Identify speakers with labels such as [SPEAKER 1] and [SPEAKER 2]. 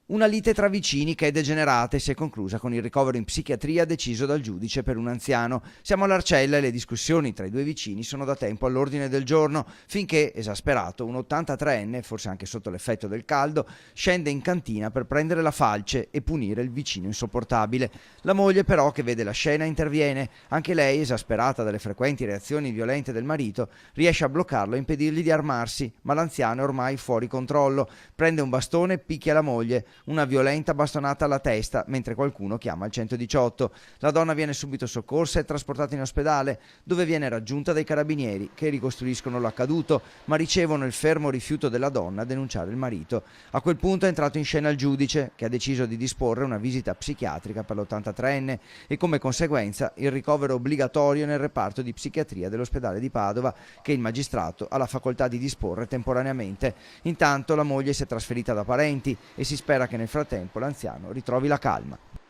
[SPEAKER 1] Una lite tra vicini che è degenerata e si è conclusa con il ricovero in psichiatria deciso dal giudice per un anziano. Siamo all'Arcella e le discussioni tra i due vicini sono da tempo all'ordine del giorno, finché, esasperato, un 83enne, forse anche sotto l'effetto del caldo, scende in cantina per prendere la falce e punire il vicino insopportabile. La moglie però, che vede la scena, interviene. Anche lei, esasperata dalle frequenti reazioni violente del marito, riesce a bloccarlo e impedirgli di armarsi, ma l'anziano è ormai fuori controllo. Prende un bastone e picchia la moglie, una violenta bastonata alla testa, mentre qualcuno chiama il 118. La donna viene subito soccorsa e trasportata in ospedale, dove viene raggiunta dai carabinieri, che ricostruiscono l'accaduto, ma ricevono il fermo rifiuto della donna a denunciare il marito. A quel punto è entrato in scena il giudice, che ha deciso di disporre una visita psichiatrica per l'83enne e come conseguenza il ricovero obbligatorio nel reparto di psichiatria dell'ospedale di Padova, che il magistrato ha la facoltà di disporre temporaneamente. Intanto la moglie si è trasferita da parenti e si spera che nel frattempo l'anziano ritrovi la calma.